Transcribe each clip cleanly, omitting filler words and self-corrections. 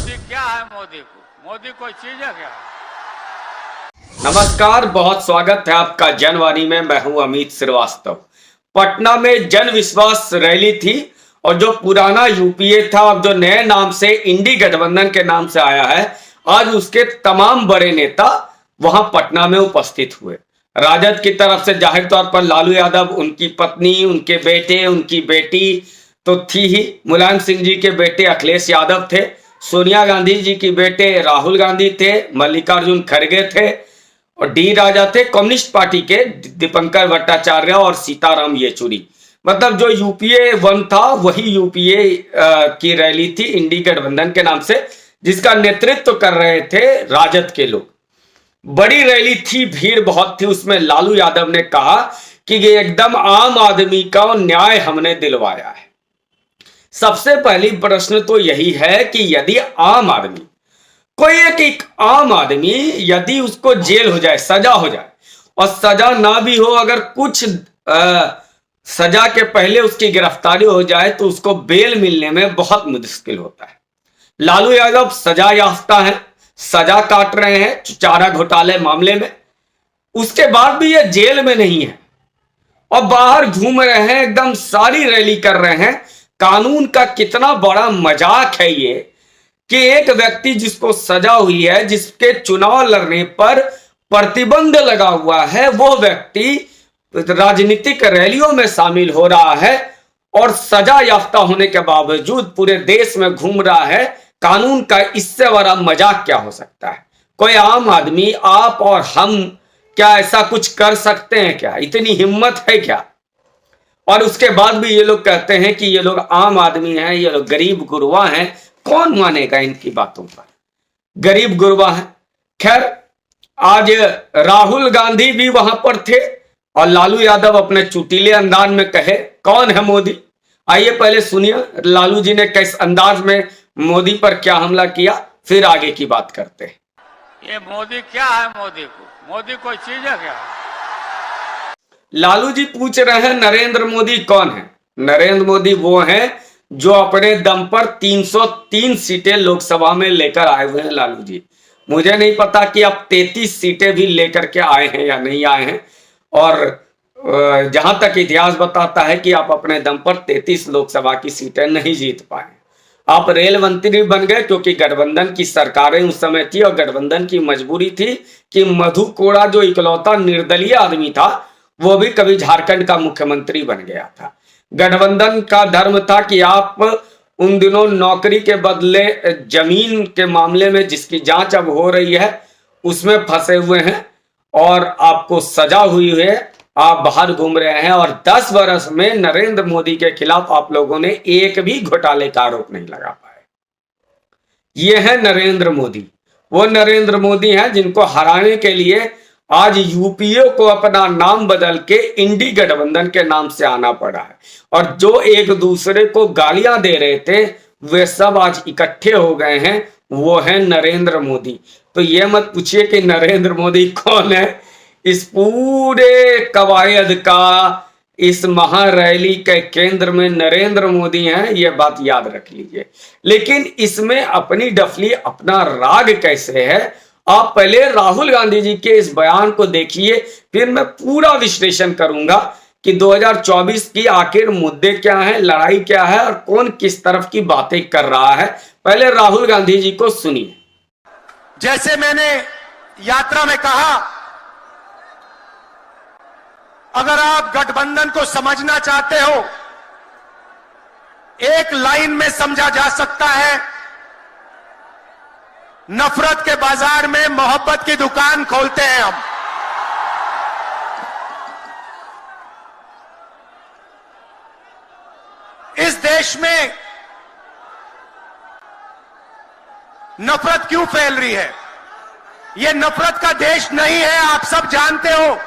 मोदी क्या है? मोदी कोई चीज है क्या? नमस्कार, बहुत स्वागत है आपका जनवाणी में। मैं हूं अमित श्रीवास्तव। पटना में जन विश्वास रैली थी और जो पुराना यूपीए था, अब जो नए नाम से इंडी गठबंधन के नाम से आया है, आज उसके तमाम बड़े नेता वहां पटना में उपस्थित हुए। राजद की तरफ से जाहिर तौर पर लालू यादव, उनकी पत्नी, उनके बेटे, उनकी बेटी तो थी ही, मुलायम सिंह जी के बेटे अखिलेश यादव थे, सोनिया गांधी जी की बेटे राहुल गांधी थे, मल्लिकार्जुन खड़गे थे और डी राजा थे, कम्युनिस्ट पार्टी के दीपंकर भट्टाचार्य और सीताराम येचुरी। मतलब जो यूपीए 1 था वही यूपीए की रैली थी इंडी गठबंधन के नाम से, जिसका नेतृत्व कर रहे थे राजद के लोग। बड़ी रैली थी, भीड़ बहुत थी। उसमें लालू यादव ने कहा कि ये एकदम आम आदमी का न्याय हमने दिलवाया है। सबसे पहली प्रश्न तो यही है कि यदि आम आदमी, कोई एक आम आदमी, यदि उसको जेल हो जाए, सजा हो जाए, और सजा ना भी हो, अगर कुछ सजा के पहले उसकी गिरफ्तारी हो जाए तो उसको बेल मिलने में बहुत मुश्किल होता है। लालू यादव सजा याफ्ता है, सजा काट रहे हैं चारा घोटाले मामले में, उसके बाद भी ये जेल में नहीं है और बाहर घूम रहे हैं, एकदम सारी रैली कर रहे हैं। कानून का कितना बड़ा मजाक है ये कि एक व्यक्ति जिसको सजा हुई है, जिसके चुनाव लड़ने पर प्रतिबंध लगा हुआ है, वो व्यक्ति राजनीतिक रैलियों में शामिल हो रहा है और सजा याफ्ता होने के बावजूद पूरे देश में घूम रहा है। कानून का इससे बड़ा मजाक क्या हो सकता है? कोई आम आदमी, आप और हम, क्या ऐसा कुछ कर सकते हैं क्या? इतनी हिम्मत है क्या? और उसके बाद भी ये लोग कहते हैं कि ये लोग आम आदमी हैं, ये लोग गरीब गुरबा हैं। कौन मानेगा इनकी बातों पर? गरीब गुरबा है। खैर, आज राहुल गांधी भी वहां पर थे और लालू यादव अपने चुटीले अंदाज में कहे कौन है मोदी। आइए पहले सुनिए लालू जी ने किस अंदाज में मोदी पर क्या हमला किया, फिर आगे की बात करते हैं। ये मोदी क्या है? मोदी कोई चीज है क्या? लालू जी पूछ रहे हैं नरेंद्र मोदी कौन है? नरेंद्र मोदी वो हैं जो अपने दम पर 303 सीटें लोकसभा में लेकर आए हुए हैं। लालू जी, मुझे नहीं पता कि आप 33 सीटें भी लेकर के आए हैं या नहीं आए हैं, और जहां तक इतिहास बताता है कि आप अपने दम पर 33 लोकसभा की सीटें नहीं जीत पाए। आप रेल मंत्री बन गए क्योंकि गठबंधन की सरकारें उस समय थी और गठबंधन की मजबूरी थी कि मधु कोड़ा जो इकलौता निर्दलीय आदमी था, वो भी कभी झारखंड का मुख्यमंत्री बन गया था। गठबंधन का धर्म था कि आप उन दिनों नौकरी के बदले जमीन के मामले में जिसकी जांच अब हो रही है उसमें फंसे हुए हैं और आपको सजा हुई है, आप बाहर घूम रहे हैं और 10 वर्ष में नरेंद्र मोदी के खिलाफ आप लोगों ने एक भी घोटाले का आरोप नहीं लगा पाए। ये है नरेंद्र मोदी। वो नरेंद्र मोदी हैं जिनको हराने के लिए आज यूपीए को अपना नाम बदल के इंडी गठबंधन के नाम से आना पड़ा है। और जो एक दूसरे को गालियां दे रहे थे वे सब आज इकट्ठे हो गए हैं, वो है नरेंद्र मोदी। तो ये मत पूछिए कि नरेंद्र मोदी कौन है। इस पूरे कवायद का, इस महारैली के केंद्र में नरेंद्र मोदी हैं, ये बात याद रख लीजिए। लेकिन इसमें अपनी डफली, अपना राग कैसे है, आप पहले राहुल गांधी जी के इस बयान को देखिए, फिर मैं पूरा विश्लेषण करूंगा कि 2024 की आखिर मुद्दे क्या हैं, लड़ाई क्या है और कौन किस तरफ की बातें कर रहा है। पहले राहुल गांधी जी को सुनिए। जैसे मैंने यात्रा में कहा, अगर आप गठबंधन को समझना चाहते हो, एक लाइन में समझा जा सकता है, नफरत के बाजार में मोहब्बत की दुकान खोलते हैं हम। इस देश में नफरत क्यों फैल रही है? यह नफरत का देश नहीं है, आप सब जानते हो।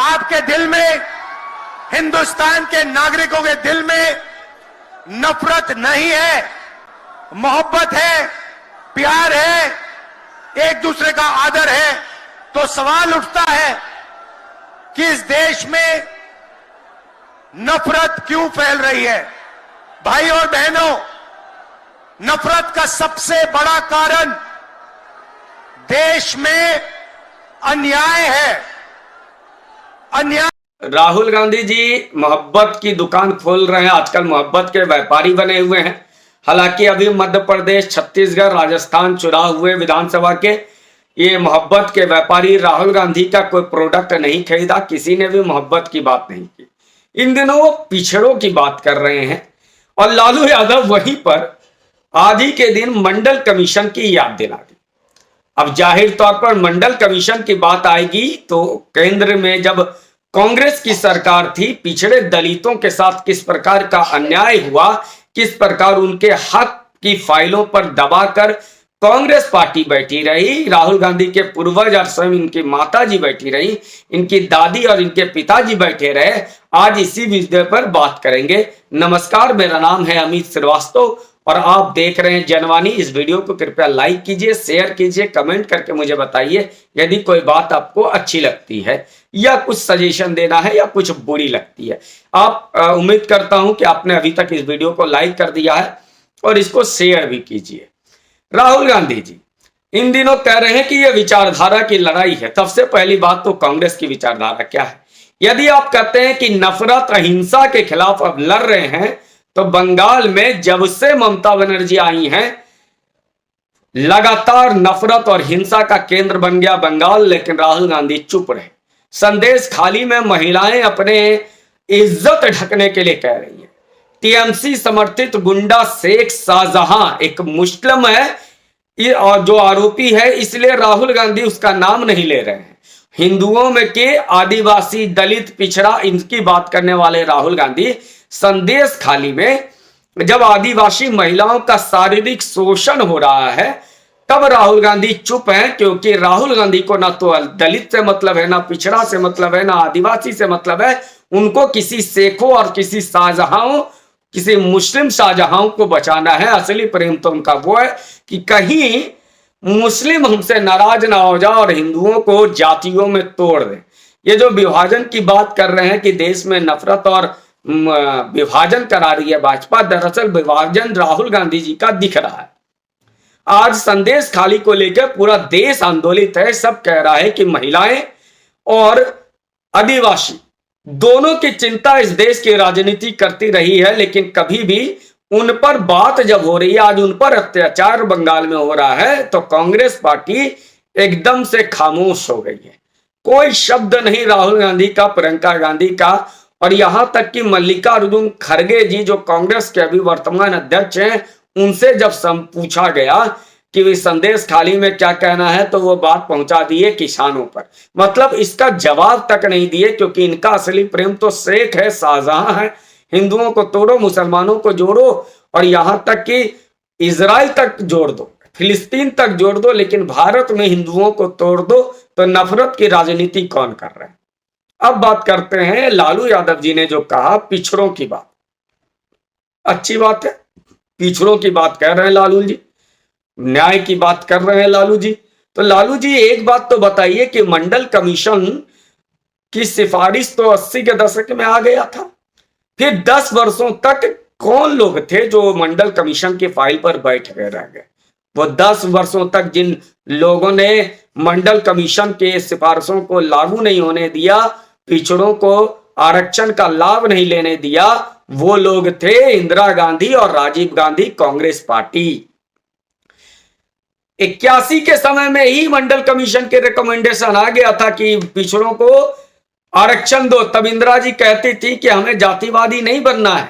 आपके दिल में, हिंदुस्तान के नागरिकों के दिल में नफरत नहीं है, मोहब्बत है, प्यार है, एक दूसरे का आदर है। तो सवाल उठता है कि इस देश में नफरत क्यों फैल रही है? भाई और बहनों, नफरत का सबसे बड़ा कारण देश में अन्याय है। अन्याय। राहुल गांधी जी मोहब्बत की दुकान खोल रहे हैं, आजकल मोहब्बत के व्यापारी बने हुए हैं। हालांकि अभी मध्य प्रदेश, छत्तीसगढ़, राजस्थान चुनाव हुए विधानसभा के, ये मोहब्बत के व्यापारी राहुल गांधी का कोई प्रोडक्ट नहीं खरीदा, किसी ने भी मोहब्बत की बात नहीं की। इन दिनों वो पिछड़ों की बात कर रहे हैं और लालू यादव वहीं पर आज ही के दिन मंडल कमीशन की याद दिला दी। अब जाहिर तौर पर मंडल कमीशन की बात आएगी तो केंद्र में जब कांग्रेस की सरकार थी, पिछड़े दलितों के साथ किस प्रकार का अन्याय हुआ, किस प्रकार उनके हक की फाइलों पर दबाकर कांग्रेस पार्टी बैठी रही, राहुल गांधी के पूर्वज और स्वयं इनकी माता जी बैठी रही, इनकी दादी और इनके पिताजी बैठे रहे। आज इसी विषय पर बात करेंगे। नमस्कार, मेरा नाम है अमित श्रीवास्तव और आप देख रहे हैं जनवाणी। इस वीडियो को कृपया लाइक कीजिए, शेयर कीजिए, कमेंट करके मुझे बताइए यदि कोई बात आपको अच्छी लगती है या कुछ सजेशन देना है या कुछ बुरी लगती है। आप उम्मीद करता हूं कि आपने अभी तक इस वीडियो को लाइक कर दिया है और इसको शेयर भी कीजिए। राहुल गांधी जी इन दिनों कह रहे हैं कि यह विचारधारा की लड़ाई है। सबसे पहली बात तो कांग्रेस की विचारधारा क्या है। यदि आप कहते हैं कि नफरत, अहिंसा के खिलाफ अब लड़ रहे हैं, तो बंगाल में जब से ममता बनर्जी आई हैं, लगातार नफरत और हिंसा का केंद्र बन गया बंगाल, लेकिन राहुल गांधी चुप रहे। संदेश खाली में महिलाएं अपने इज्जत ढकने के लिए कह रही हैं। टीएमसी समर्थित गुंडा शेख शाहजहां एक मुस्लिम है और जो आरोपी है, इसलिए राहुल गांधी उसका नाम नहीं ले रहे हैं। हिंदुओं में के आदिवासी, दलित, पिछड़ा, इनकी बात करने वाले राहुल गांधी संदेश खाली में जब आदिवासी महिलाओं का शारीरिक शोषण हो रहा है तब राहुल गांधी चुप हैं, क्योंकि राहुल गांधी को ना तो दलित से मतलब है, ना पिछड़ा से मतलब है, ना आदिवासी से मतलब है। उनको किसी शेखों और किसी शाहजहां, किसी मुस्लिम शाहजहां को बचाना है। असली प्रेम तो उनका वो है कि कहीं मुस्लिम हमसे नाराज ना हो जाए और हिंदुओं को जातियों में तोड़ दे। ये जो विभाजन की बात कर रहे हैं कि देश में नफरत और विभाजन करा रही है भाजपा, दरअसल विभाजन राहुल गांधी जी का दिख रहा है। आज संदेश खाली को लेकर पूरा देश आंदोलित है। सब कह रहा है कि महिलाएं और आदिवासी दोनों की चिंता इस देश की राजनीति करती रही है, लेकिन कभी भी उन पर बात जब हो रही है, आज उन पर अत्याचार बंगाल में हो रहा है, तो कांग्रेस पार्टी एकदम से खामोश हो गई है। कोई शब्द नहीं राहुल गांधी का, प्रियंका गांधी का, और यहां तक कि मल्लिकार्जुन खड़गे जी जो कांग्रेस के अभी वर्तमान अध्यक्ष हैं, उनसे जब पूछा गया कि वे संदेश खाली में क्या कहना है, तो वो बात पहुंचा दिए किसानों पर। मतलब इसका जवाब तक नहीं दिए, क्योंकि इनका असली प्रेम तो शेख है, शाहजहां है। हिंदुओं को तोड़ो, मुसलमानों को जोड़ो और यहां तक कि इजराइल तक जोड़ दो, फिलिस्तीन तक जोड़ दो, लेकिन भारत में हिंदुओं को तोड़ दो, तो नफरत की राजनीति कौन कर रहा है। अब बात करते हैं लालू यादव जी ने जो कहा पिछड़ों की बात। अच्छी बात है, पिछड़ों की बात कर रहे हैं लालू जी, न्याय की बात कर रहे हैं लालू जी। तो लालू जी एक बात तो बताइए कि मंडल कमीशन की सिफारिश तो 80 के दशक में आ गया था, फिर 10 वर्षों तक कौन लोग थे जो मंडल कमीशन की फाइल पर बैठ गए रह गए। वो 10 वर्षों तक जिन लोगों ने मंडल कमीशन के सिफारिशों को लागू नहीं होने दिया, पिछड़ों को आरक्षण का लाभ नहीं लेने दिया, वो लोग थे इंदिरा गांधी और राजीव गांधी, कांग्रेस पार्टी। 81 के समय में ही मंडल कमीशन के रिकमेंडेशन आ गया था कि पिछड़ों को आरक्षण दो। तब इंदिरा जी कहती थी कि हमें जातिवादी नहीं बनना है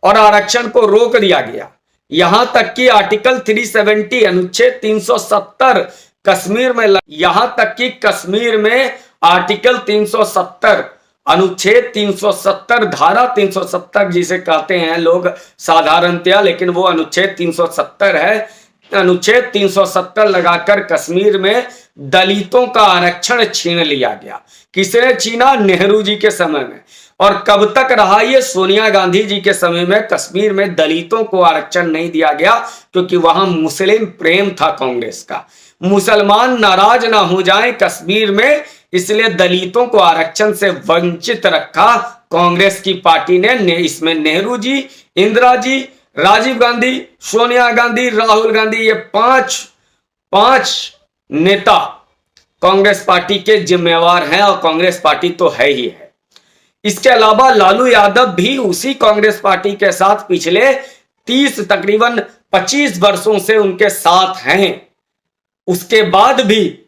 और आरक्षण को रोक दिया गया। यहां तक कि आर्टिकल 370 अनुच्छेद 370 कश्मीर में, यहां तक कि कश्मीर में आर्टिकल 370 अनुच्छेद 370 धारा 370 जिसे कहते हैं लोग साधारणतया, लेकिन वो अनुच्छेद 370 है। अनुच्छेद 370 लगाकर कश्मीर में दलितों का आरक्षण छीन लिया गया। किसने छीना? नेहरू जी के समय में। और कब तक रहा ये? सोनिया गांधी जी के समय में कश्मीर में दलितों को आरक्षण नहीं दिया गया, क्योंकि वहां मुस्लिम प्रेम था कांग्रेस का। मुसलमान नाराज ना हो जाएं कश्मीर में, इसलिए दलितों को आरक्षण से वंचित रखा कांग्रेस की पार्टी ने। इसमें नेहरू जी, इंदिरा जी, राजीव गांधी, सोनिया गांधी, राहुल गांधी, ये पांच नेता कांग्रेस पार्टी के जिम्मेवार हैं और कांग्रेस पार्टी तो है ही है। इसके अलावा लालू यादव भी उसी कांग्रेस पार्टी के साथ पिछले 30 तकरीबन 25 वर्षों से उनके साथ हैं। उसके बाद भी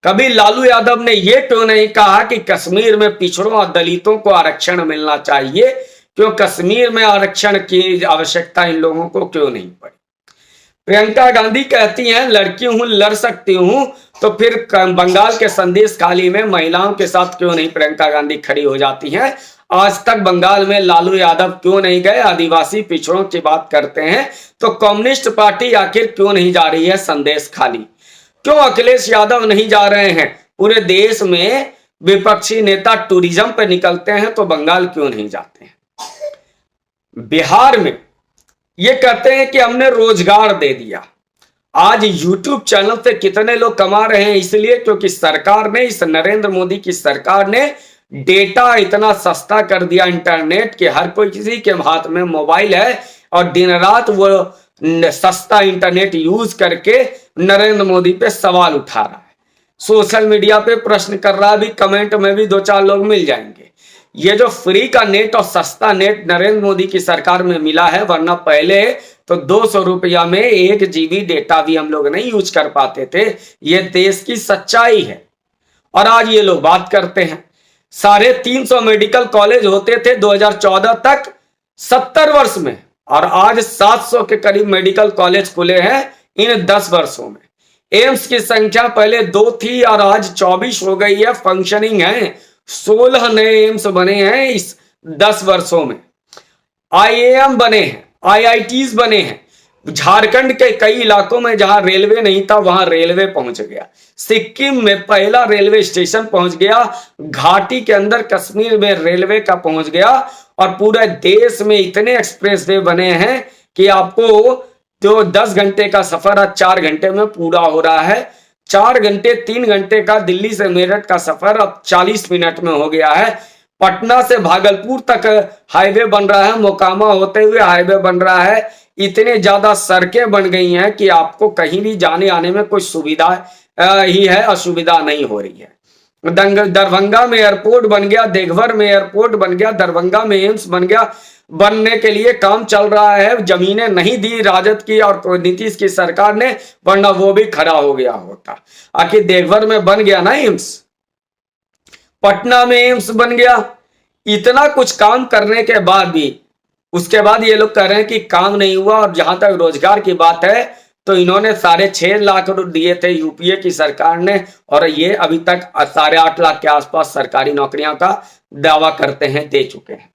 कभी लालू यादव ने यह क्यों नहीं कहा कि कश्मीर में पिछड़ों और दलितों को आरक्षण मिलना चाहिए, क्यों कश्मीर में आरक्षण की आवश्यकता इन लोगों को क्यों नहीं पड़ी। प्रियंका गांधी कहती हैं लड़की हूं, लड़ सकती हूं, तो फिर बंगाल के संदेश खाली में महिलाओं के साथ क्यों नहीं प्रियंका गांधी खड़ी हो जाती हैं। आज तक बंगाल में लालू यादव क्यों नहीं गए। आदिवासी पिछड़ों की बात करते हैं तो कम्युनिस्ट पार्टी आखिर क्यों नहीं जा रही है संदेश खाली, क्यों अखिलेश यादव नहीं जा रहे हैं। पूरे देश में विपक्षी नेता टूरिज्म पे निकलते हैं तो बंगाल क्यों नहीं जाते हैं। बिहार में ये कहते हैं कि हमने रोजगार दे दिया। आज YouTube चैनल से कितने लोग कमा रहे हैं, इसलिए क्योंकि सरकार ने, इस नरेंद्र मोदी की सरकार ने डेटा इतना सस्ता कर दिया इंटरनेट के, हर कोई किसी के हाथ में मोबाइल है और दिन रात वो सस्ता इंटरनेट यूज करके नरेंद्र मोदी पे सवाल उठा रहा है, सोशल मीडिया पे प्रश्न कर रहा है। भी कमेंट में भी 2-4 लोग मिल जाएंगे। ये जो फ्री का नेट और सस्ता नेट नरेंद्र मोदी की सरकार में मिला है, वरना पहले तो 200 रुपया में 1 GB डेटा भी हम लोग नहीं यूज कर पाते थे। ये देश की सच्चाई है। और आज ये लोग बात करते हैं 350 मेडिकल कॉलेज होते थे 2014 तक 70 वर्ष में, और आज 700 के करीब मेडिकल कॉलेज खुले हैं इन 10 वर्षों में। एम्स की संख्या पहले 2 थी और आज 24 हो गई है, फंक्शनिंग है। 16 नए एम्स बने हैं इस 10 वर्षों में। IIM बने हैं, IITs बने हैं। झारखंड के कई इलाकों में जहां रेलवे नहीं था वहां रेलवे पहुंच गया। सिक्किम में पहला रेलवे स्टेशन पहुंच गया। घाटी के अंदर कश्मीर में रेलवे का पहुंच गया। और पूरे देश में इतने एक्सप्रेसवे बने हैं कि आपको जो 10 घंटे का सफर आज 4 घंटे में पूरा हो रहा है। 4 घंटे 3 घंटे का दिल्ली से मेरठ का सफर अब 40 मिनट में हो गया है। पटना से भागलपुर तक हाईवे बन रहा है, मोकामा होते हुए हाईवे बन रहा है। इतने ज्यादा सड़कें बन गई हैं कि आपको कहीं भी जाने आने में कोई सुविधा ही है, असुविधा नहीं हो रही है। दरभंगा में एयरपोर्ट बन गया, देवघर में एयरपोर्ट बन गया, दरभंगा में एम्स बन गया। बनने के लिए काम चल रहा है। जमीनें नहीं दी राजद की और नीतीश की सरकार ने, वरना वो भी खड़ा हो गया होता। आखिर देवघर में बन गया ना एम्स, पटना में एम्स बन गया। इतना कुछ काम करने के बाद भी उसके बाद ये लोग कह रहे हैं कि काम नहीं हुआ। और जहां तक रोजगार की बात है तो इन्होंने 6.5 लाख दिए थे यूपीए की सरकार ने, और ये अभी तक 8.5 लाख के आसपास सरकारी नौकरियां का दावा करते हैं, दे चुके हैं।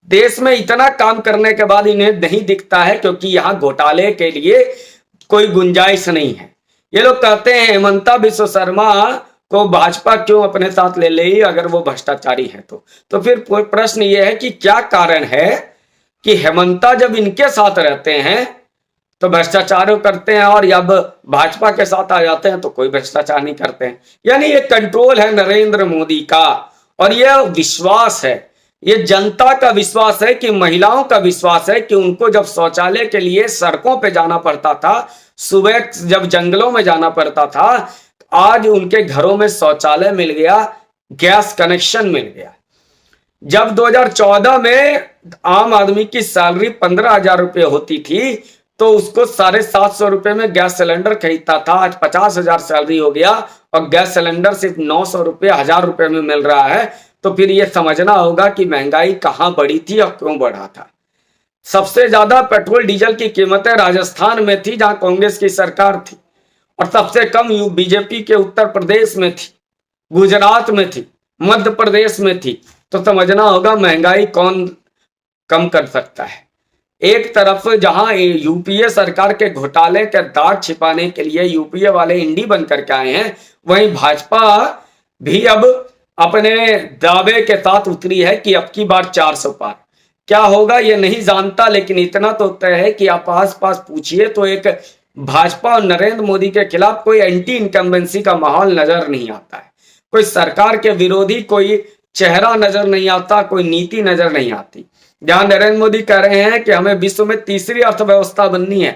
देश में इतना काम करने के बाद इन्हें नहीं दिखता है, क्योंकि यहाँ घोटाले के लिए कोई गुंजाइश नहीं है। ये लोग कहते हैं हेमंता बिश्व शर्मा को भाजपा क्यों अपने साथ ले ली अगर वो भ्रष्टाचारी है तो फिर प्रश्न ये है कि क्या कारण है कि हेमंता जब इनके साथ रहते हैं तो भ्रष्टाचार करते हैं, और जब भाजपा के साथ आ जाते हैं तो कोई भ्रष्टाचार नहीं करते हैं। यानी ये कंट्रोल है नरेंद्र मोदी का, और यह विश्वास है, ये जनता का विश्वास है, कि महिलाओं का विश्वास है कि उनको जब शौचालय के लिए सड़कों पे जाना पड़ता था, सुबह जब जंगलों में जाना पड़ता था, आज उनके घरों में शौचालय मिल गया, गैस कनेक्शन मिल गया। जब 2014 में आम आदमी की सैलरी 15,000 रुपये होती थी तो उसको 750 रुपये में गैस सिलेंडर खरीदता था। आज 50,000 सैलरी हो गया और गैस सिलेंडर सिर्फ 900 रुपये 1000 रुपये में मिल रहा है। तो फिर ये समझना होगा कि महंगाई कहां बढ़ी थी और क्यों बढ़ा था। सबसे ज्यादा पेट्रोल डीजल की कीमतें राजस्थान में थी जहां कांग्रेस की सरकार थी, और सबसे कम बीजेपी के उत्तर प्रदेश में थी, गुजरात में थी, मध्य प्रदेश में थी। तो समझना होगा महंगाई कौन कम कर सकता है। एक तरफ जहां यूपीए सरकार के घोटाले के दाग छिपाने के लिए यूपीए वाले इंडी बन करके आए हैं, वहीं भाजपा भी अब अपने दावे के साथ उतरी है कि अब की बार 400 पार। क्या होगा ये नहीं जानता, लेकिन इतना तो तय है कि आप आस पास पूछिए तो एक भाजपा और नरेंद्र मोदी के खिलाफ कोई एंटी इनकम्बेंसी का माहौल नजर नहीं आता है। कोई सरकार के विरोधी कोई चेहरा नजर नहीं आता, कोई नीति नजर नहीं आती। जहां नरेंद्र मोदी कह रहे हैं कि हमें विश्व में तीसरी अर्थव्यवस्था बननी है,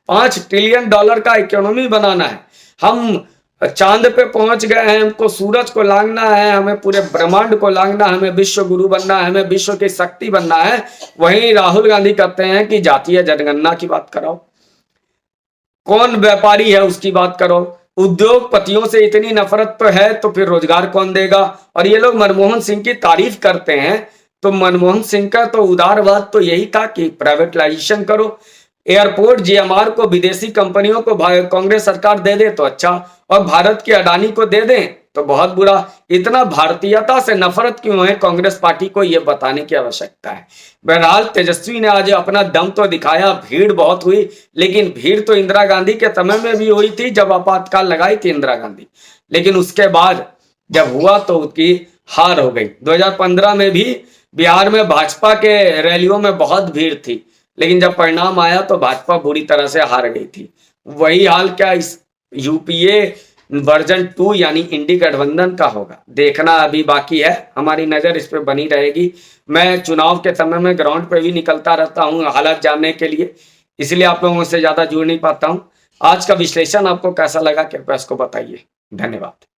$5 ट्रिलियन का इकोनॉमी बनाना है, हम चांद पे पहुंच गए हैं, हमको सूरज को लांघना है, हमें पूरे ब्रह्मांड को लांघना है, हमें विश्व गुरु बनना है, हमें विश्व की शक्ति बनना है। वहीं राहुल गांधी कहते हैं कि जातीय जनगणना की बात कराओ, कौन व्यापारी है उसकी बात करो, उद्योगपतियों से इतनी नफरत तो है तो फिर रोजगार कौन देगा। और ये लोग मनमोहन सिंह की तारीफ करते हैं, तो मनमोहन सिंह का तो उदारवाद तो यही था कि प्राइवेटाइजेशन करो, एयरपोर्ट जीएमआर को विदेशी कंपनियों को कांग्रेस सरकार दे दे तो अच्छा, और भारत की अडानी को दे दें तो बहुत बुरा। इतना भारतीयता से नफरत क्यों है कांग्रेस पार्टी को, यह बताने की आवश्यकता है। बहरहाल तेजस्वी ने आज अपना दम तो दिखाया, भीड़ बहुत हुई, लेकिन भीड़ तो इंदिरा गांधी के समय में भी हुई थी जब आपातकाल लगाई थी इंदिरा गांधी, लेकिन उसके बाद जब हुआ तो उसकी हार हो गई। 2015 में भी बिहार में भाजपा के रैलियों में बहुत भीड़ थी, लेकिन जब परिणाम आया तो भाजपा बुरी तरह से हार गई थी। वही हाल क्या इस यूपीए वर्जन 2 यानी इंडी गठबंधन का होगा, देखना अभी बाकी है, हमारी नजर इस पे बनी रहेगी। मैं चुनाव के समय में ग्राउंड पे भी निकलता रहता हूं हालात जानने के लिए, इसलिए आप लोगों से ज्यादा जुड़ नहीं पाता हूं। आज का विश्लेषण आपको कैसा लगा कृपया इसको बताइए। धन्यवाद।